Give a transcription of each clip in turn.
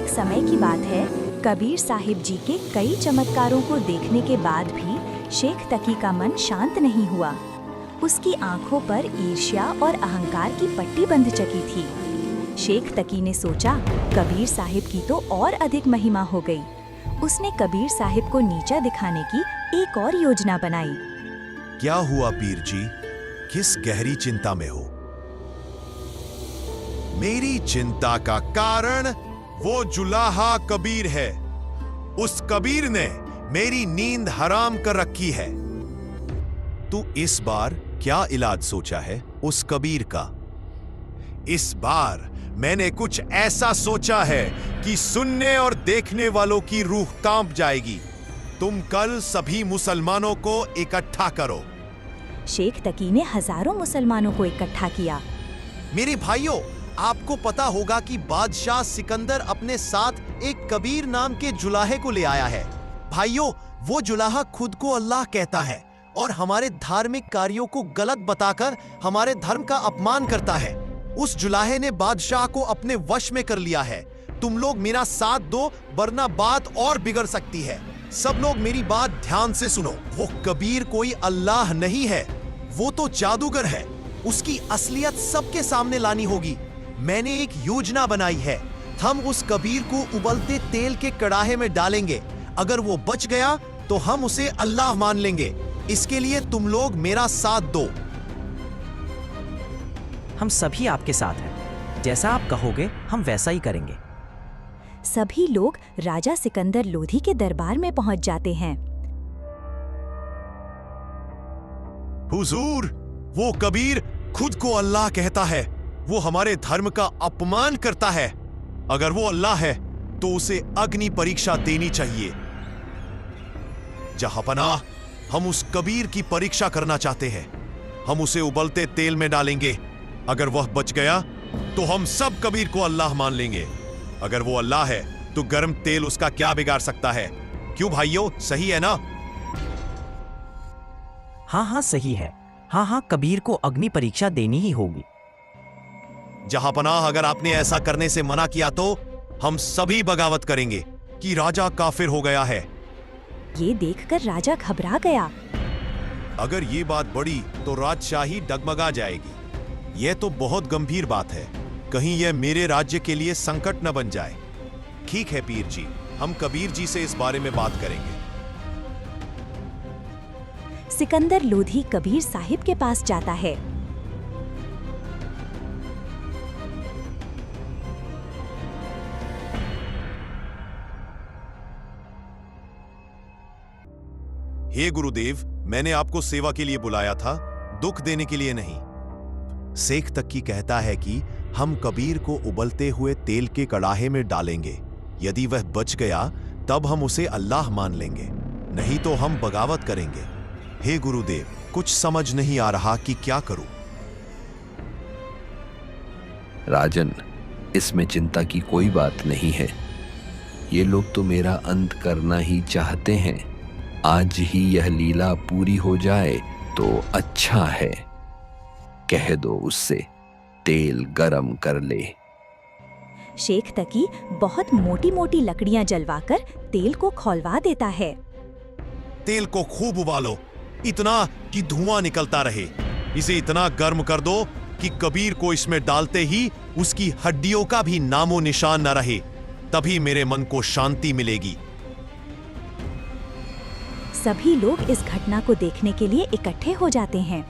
एक समय की बात है, कबीर साहिब जी के कई चमत्कारों को देखने के बाद भी शेख तकी का मन शांत नहीं हुआ। उसकी आंखों पर ईर्ष्या और अहंकार की पट्टी बंध चुकी थी। शेख तकी ने सोचा, कबीर साहिब की तो और अधिक महिमा हो गई। उसने कबीर साहिब को नीचा दिखाने की एक और योजना बनाई। क्या हुआ पीर जी, किस गहरी चिंता में हो? मेरी चिंता का कारण वो जुलाहा कबीर है। उस कबीर ने मेरी नींद हराम कर रखी है। तू इस बार क्या इलाज सोचा है उस कबीर का? इस बार मैंने कुछ ऐसा सोचा है कि सुनने और देखने वालों की रूह कांप जाएगी। तुम कल सभी मुसलमानों को इकट्ठा करो। शेख तकी ने हजारों मुसलमानों को इकट्ठा किया। मेरे भाइयों, आपको पता होगा कि बादशाह सिकंदर अपने साथ एक कबीर नाम के जुलाहे को ले आया है। भाइयों, वो जुलाहा खुद को अल्लाह कहता है और हमारे धार्मिक कार्यों को गलत बताकर हमारे धर्म का अपमान करता है। उस जुलाहे ने बादशाह को अपने वश में कर लिया है। तुम लोग मेरा साथ दो, वरना बात और बिगड़ सकती है। सब लोग मेरी बात ध्यान से सुनो। वो कबीर कोई अल्लाह नहीं है, वो तो जादूगर है। उसकी असलियत सबके सामने लानी होगी। मैंने एक योजना बनाई है। हम उस कबीर को उबलते तेल के कड़ाहे में डालेंगे। अगर वो बच गया तो हम उसे अल्लाह मान लेंगे। इसके लिए तुम लोग मेरा साथ दो। हम सभी आपके साथ हैं। जैसा आप कहोगे हम वैसा ही करेंगे। सभी लोग राजा सिकंदर लोधी के दरबार में पहुंच जाते हैं। हुजूर, वो कबीर खुद को अल्लाह कहता है। वो हमारे धर्म का अपमान करता है। अगर वो अल्लाह है तो उसे अग्नि परीक्षा देनी चाहिए। जहांपनाह, हम उस कबीर की परीक्षा करना चाहते हैं। हम उसे उबलते तेल में डालेंगे। अगर वह बच गया तो हम सब कबीर को अल्लाह मान लेंगे। अगर वो अल्लाह है तो गर्म तेल उसका क्या बिगाड़ सकता है? क्यों भाइयों, सही है ना? हाँ, सही है। हाँ, कबीर को अग्नि परीक्षा देनी ही होगी। जहांपनाह, अगर आपने ऐसा करने से मना किया तो हम सभी बगावत करेंगे कि राजा काफिर हो गया है। ये देखकर राजा घबरा गया। अगर ये बात बढ़ी तो राजशाही डगमगा जाएगी। यह तो बहुत गंभीर बात है। कहीं यह मेरे राज्य के लिए संकट न बन जाए। ठीक है पीर जी, हम कबीर जी से इस बारे में बात करेंगे। सिकंदर लोधी कबीर साहिब के पास जाता है। हे गुरुदेव, मैंने आपको सेवा के लिए बुलाया था, दुख देने के लिए नहीं। शेख तकी कहता है कि हम कबीर को उबलते हुए तेल के कड़ाहे में डालेंगे। यदि वह बच गया तब हम उसे अल्लाह मान लेंगे, नहीं तो हम बगावत करेंगे। हे गुरुदेव, कुछ समझ नहीं आ रहा कि क्या करूं। राजन, इसमें चिंता की कोई बात नहीं है। ये लोग तो मेरा अंत करना ही चाहते हैं। आज ही यह लीला पूरी हो जाए तो अच्छा है। कह दो उससे तेल गरम कर ले। शेख तकी बहुत मोटी मोटी लकड़ियां जलवाकर तेल को खौलवा देता है। तेल को खूब उबालो, इतना कि धुआं निकलता रहे। इसे इतना गर्म कर दो कि कबीर को इसमें डालते ही उसकी हड्डियों का भी नामो निशान न रहे। तभी मेरे मन को शांति मिलेगी। सभी लोग इस घटना को देखने के लिए इकट्ठे हो जाते हैं।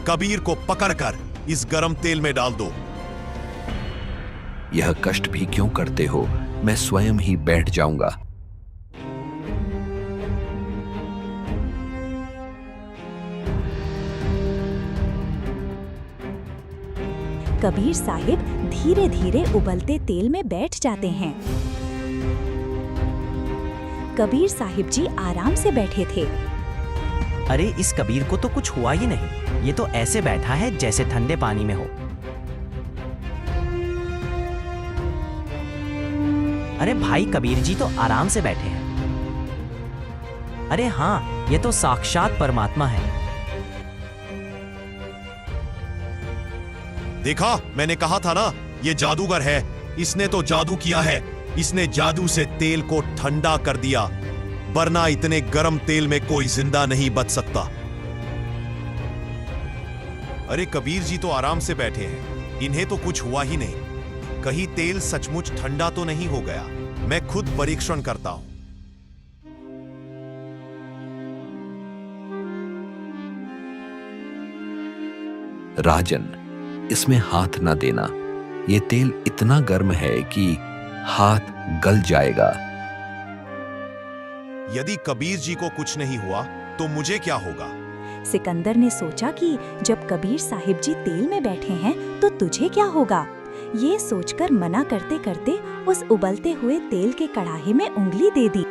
कबीर को पकड़कर इस गरम तेल में डाल दो। यह कष्ट भी क्यों करते हो? मैं स्वयं ही बैठ जाऊंगा। कबीर साहिब धीरे धीरे उबलते तेल में बैठ जाते हैं। कबीर साहिब जी आराम से बैठे थे। अरे, इस कबीर को तो कुछ हुआ ही नहीं। ये तो ऐसे बैठा है जैसे ठंडे पानी में हो। अरे भाई, कबीर जी तो आराम से बैठे हैं। अरे हाँ, ये तो साक्षात परमात्मा है। देखा, मैंने कहा था ना, ये जादूगर है। इसने तो जादू किया है। इसने जादू से तेल को ठंडा कर दिया, वरना इतने गर्म तेल में कोई जिंदा नहीं बच सकता। अरे कबीर जी तो आराम से बैठे हैं, इन्हें तो कुछ हुआ ही नहीं। कहीं तेल सचमुच ठंडा तो नहीं हो गया? मैं खुद परीक्षण करता हूं। राजन, इसमें हाथ ना देना। ये तेल इतना गर्म है कि हाथ गल जाएगा। यदि कबीर जी को कुछ नहीं हुआ तो मुझे क्या होगा? सिकंदर ने सोचा कि जब कबीर साहिब जी तेल में बैठे हैं तो तुझे क्या होगा। ये सोचकर मना करते करते उस उबलते हुए तेल के कड़ाहे में उंगली दे दी।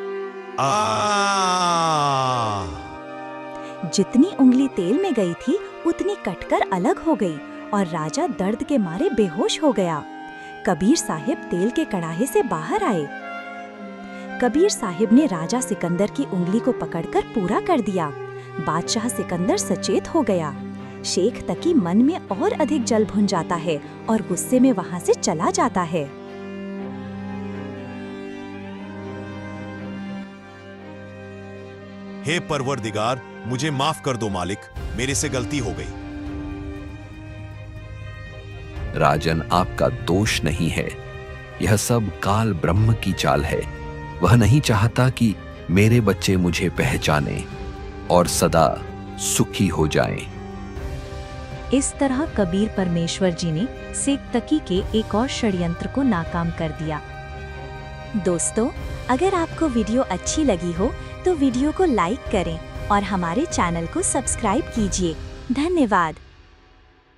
जितनी उंगली तेल में गई थी उतनी कटकर अलग हो गई और राजा दर्द के मारे बेहोश हो गया। कबीर साहिब तेल के कड़ाहे से बाहर आए। कबीर साहिब ने राजा सिकंदर की उंगली को पकड़कर पूरा कर दिया। बादशाह सिकंदर सचेत हो गया। शेख तकी मन में और अधिक जल भुन जाता है और गुस्से में वहां से चला जाता है। हे परवरदिगार, मुझे माफ कर दो मालिक, मेरे से गलती हो गई। राजन, आपका दोष नहीं है। यह सब काल ब्रह्म की चाल है। वह नहीं चाहता कि मेरे बच्चे मुझे पहचाने और सदा सुखी हो जाएं। इस तरह कबीर परमेश्वर जी ने शेख तकी के एक और षड्यंत्र को नाकाम कर दिया। दोस्तों, अगर आपको वीडियो अच्छी लगी हो तो वीडियो को लाइक करें और हमारे चैनल को सब्सक्राइब कीजिए। धन्यवाद।